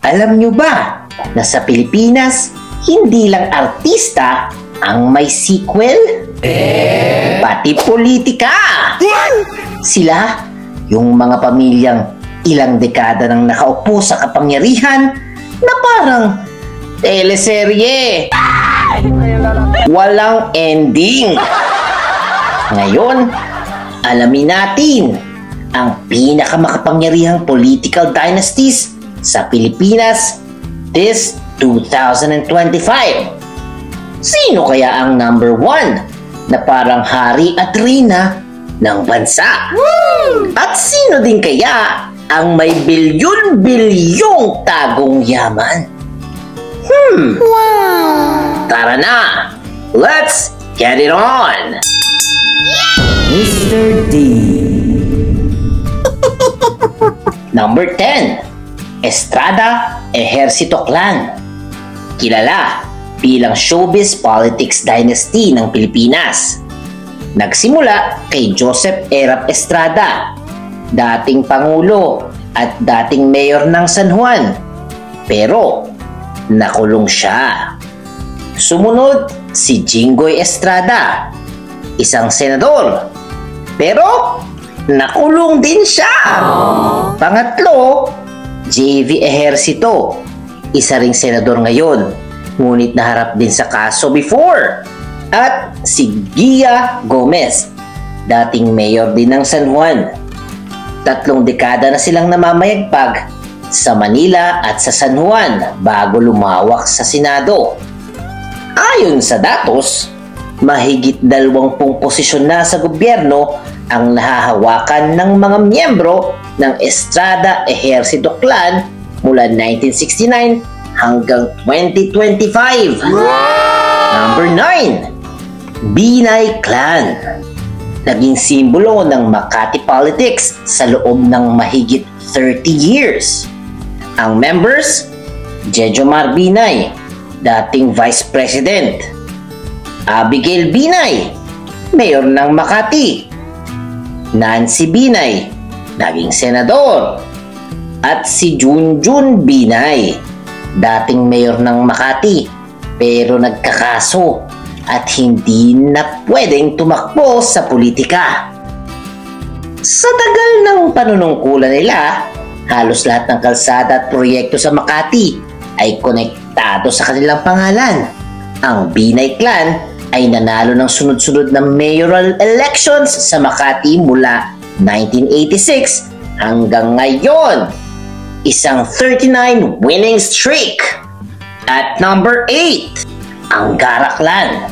Alam nyo ba na sa Pilipinas, hindi lang artista ang may sequel? Pati politika! Sila, yung mga pamilyang ilang dekada nang nakaupo sa kapangyarihan na parang teleserye. Walang ending. Ngayon, alamin natin ang pinakamakapangyarihang political dynasties sa Pilipinas this 2025. Sino kaya ang number 1 na parang hari at reyna ng bansa? At sino din kaya ang may bilyon-bilyong tagong yaman? Tara na! Let's get it on! Mr. D. Number 10. Estrada Ejercito Clan. Kilala bilang showbiz politics dynasty ng Pilipinas. Nagsimula kay Joseph Erap Estrada, dating Pangulo at dating Mayor ng San Juan. Pero nakulong siya. Sumunod si Jinggoy Estrada, isang senador. Pero nakulong din siya. Pangatlo, JV Ejercito, isa ring senador ngayon, ngunit naharap din sa kaso before. At si Gia Gomez, dating mayor din ng San Juan. 3 dekada na silang namamayagpag sa Manila at sa San Juan bago lumawak sa Senado. Ayon sa datos, mahigit 20 posisyon na sa gobyerno ang nahahawakan ng mga miyembro ng Estrada Ejercito Clan mula 1969 hanggang 2025. Number 9. Binay Clan. Naging simbolo ng Makati politics sa loob ng mahigit 30 years. Ang members, Jejomar Binay, dating Vice President. Abigail Binay, Mayor ng Makati. Nancy Binay, naging senador. At si Junjun Binay, dating mayor ng Makati pero nagkakaso at hindi na pwedeng tumakbo sa politika. Sa tagal ng panunungkulan nila, halos lahat ng kalsada at proyekto sa Makati ay konektado sa kanilang pangalan. Ang Binay Clan ay nanalo ng sunod-sunod na mayoral elections sa Makati mula 1986 hanggang ngayon. Isang 39 winning streak. At number 8, ang Angara Clan.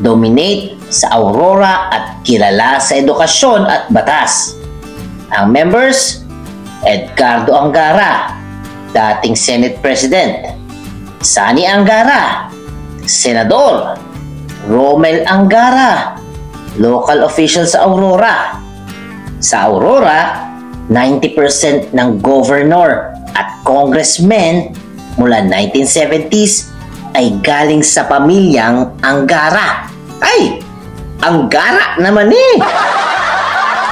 Dominate sa Aurora at kilala sa edukasyon at batas. Ang members, Edgardo Angara, dating Senate President. Sani Angara, Senador. Romel Angara, local official sa Aurora. Sa Aurora, 90% ng governor at congressmen mula 1970s ay galing sa pamilyang Angara. Ay, Angara naman eh!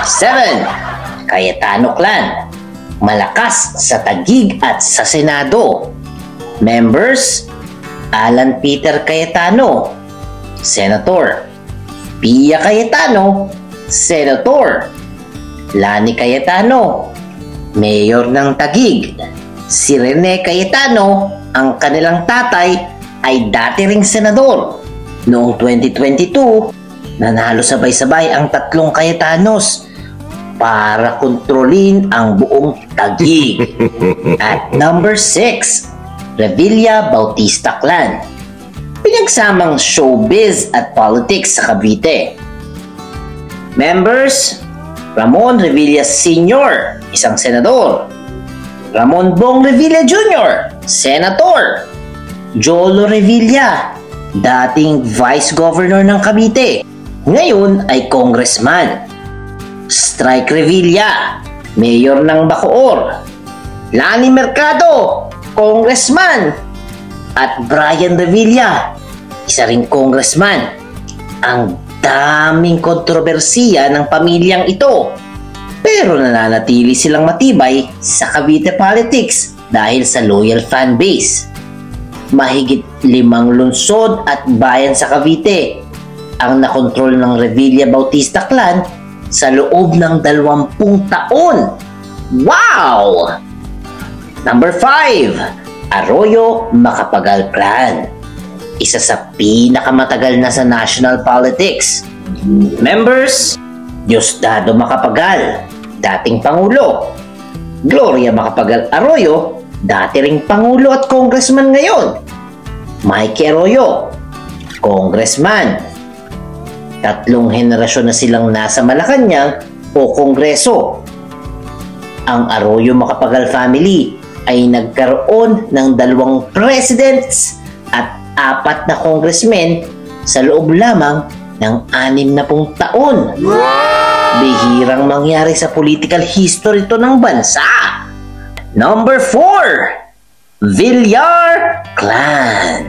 7. Cayetano Clan. Malakas sa Taguig at sa Senado. Members, Alan Peter Cayetano, Senator. Pia Cayetano, Senator. Lani Cayetano, Mayor ng Taguig. Si Rene Cayetano, ang kanilang tatay, ay dati ring senador. Noong 2022, nanalo sabay-sabay ang 3 Cayetanos para kontrolin ang buong Taguig. At number 6, Revilla Bautista Clan. Pinagsamang showbiz at politics sa Cavite. Members, Ramon Revilla Sr., isang senador. Ramon Bong Revilla Jr., Senator. Jolo Revilla, dating Vice Governor ng Cavite, ngayon ay Congressman. Strike Revilla, Mayor ng Bacoor. Lani Mercado, Congressman. At Brian Revilla, isa ring Congressman. Ang daming kontrobersiya ng pamilyang ito, pero nananatili silang matibay sa Cavite politics dahil sa loyal fan base. Mahigit 5 lungsod at bayan sa Cavite ang nakontrol ng Revilla Bautista clan sa loob ng 20 taon. Wow! Number 5, Arroyo Macapagal Clan. Isa sa pinakamatagal na sa national politics. Members, Diosdado Macapagal, dating Pangulo. Gloria Macapagal Arroyo, dati ring Pangulo at Congressman ngayon. Mikey Arroyo, Congressman. 3 henerasyon na silang nasa Malacanang o Kongreso. Ang Arroyo Macapagal family ay nagkaroon ng 2 presidents at 4 na congressmen sa loob lamang ng 60 taon. Bihirang mangyari sa political history to ng bansa. Number 4, Villar Clan.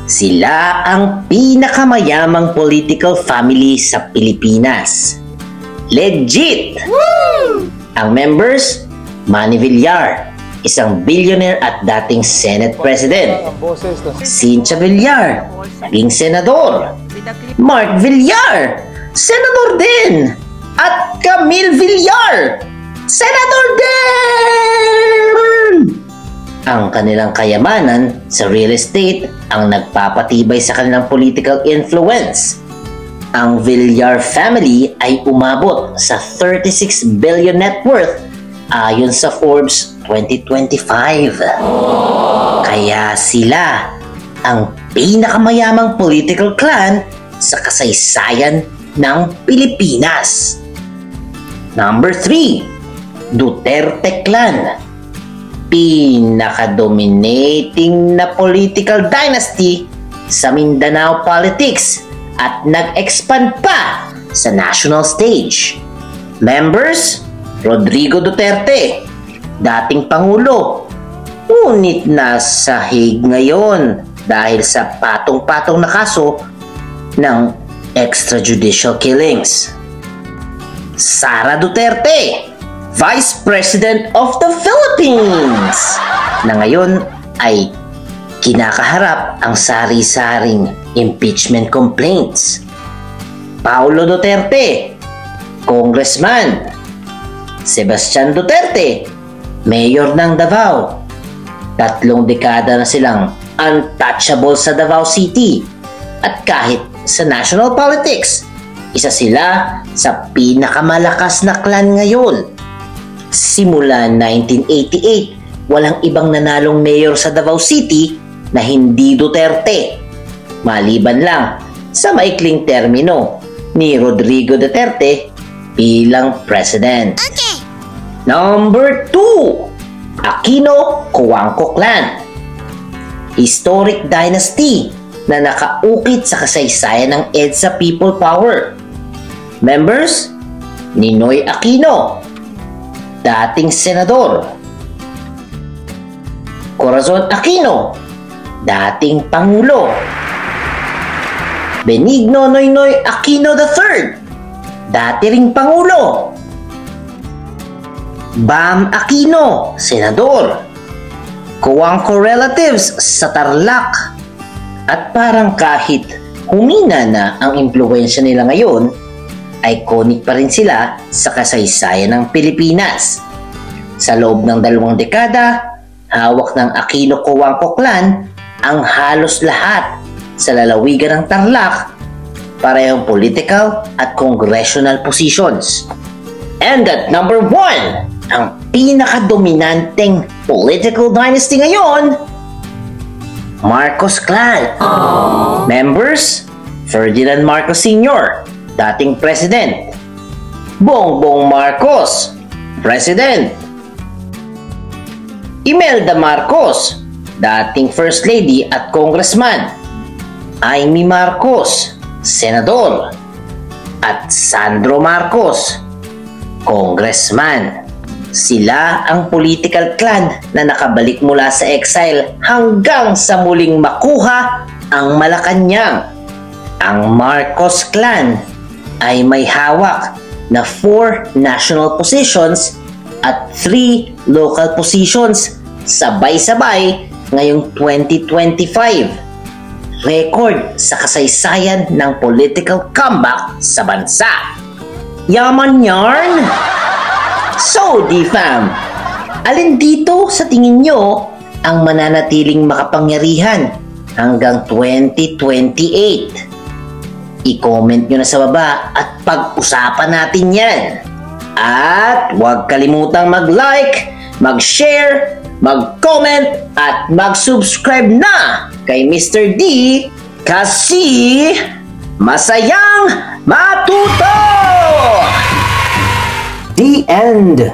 Sila ang pinakamayamang political family sa Pilipinas. Legit! Ang members, Manny Villar, isang billionaire at dating Senate President. Cynthia Villar, naging senador. Mark Villar, senador din. At Camille Villar, senador din. Ang kanilang kayamanan sa real estate ang nagpapatibay sa kanilang political influence. Ang Villar family ay umabot sa 36 billion net worth ayon sa Forbes 2025. Kaya sila ang pinakamayamang political clan sa kasaysayan ng Pilipinas. Number 3, Duterte Clan. Pinaka-dominating na political dynasty sa Mindanao politics at nag-expand pa sa national stage. Members, Rodrigo Duterte, dating Pangulo, ngunit nasa Hague ngayon dahil sa patong-patong na kaso ng extrajudicial killings. Sara Duterte, Vice President of the Philippines, na ngayon ay kinakaharap ang sari-saring impeachment complaints. Paulo Duterte, Congressman. Sebastian Duterte, Mayor ng Davao. 3 dekada na silang untouchable sa Davao City. At kahit sa national politics, isa sila sa pinakamalakas na clan ngayon. Simula 1988, walang ibang nanalong mayor sa Davao City na hindi Duterte. Maliban lang sa maikling termino ni Rodrigo Duterte bilang president. Okay. Number 2, Aquino Coangco Clan. Historic dynasty na nakaukit sa kasaysayan ng EDSA People Power. Members, Ninoy Aquino, dating senador. Corazon Aquino, dating Pangulo. Benigno Noynoy Aquino III, dati ring Pangulo. Bam Aquino, senador. Coangco relatives sa Tarlac. At parang kahit humina na ang impluwensya nila ngayon, iconic pa rin sila sa kasaysayan ng Pilipinas. Sa loob ng 2 dekada, hawak ng Aquino Coangco Clan ang halos lahat sa lalawigan ng Tarlac, parehong political at congressional positions. And at number 1, ang pinakadominanteng political dynasty ngayon, Marcos Clan. Members, Ferdinand Marcos Sr., dating President. Bongbong Marcos, President. Imelda Marcos, dating First Lady at Congressman. Amy Marcos, Senador. At Sandro Marcos, Congressman. Sila ang political clan na nakabalik mula sa exile hanggang sa muling makuha ang Malacanang. Ang Marcos Clan ay may hawak na 4 national positions at 3 local positions sabay-sabay ngayong 2025. Record sa kasaysayan ng political comeback sa bansa. Yaman yarn! So, D-Fam, alin dito sa tingin nyo ang mananatiling makapangyarihan hanggang 2028? I-comment nyo na sa baba at pag-usapan natin yan. At huwag kalimutang mag-like, mag-share, mag-comment at mag-subscribe na kay Mr. D kasi masayang matuto! The end!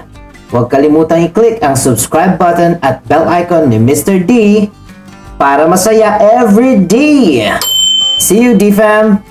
Huwag kalimutang i-click ang subscribe button at bell icon ni Mr. D para masaya every day! See you, D-Fam!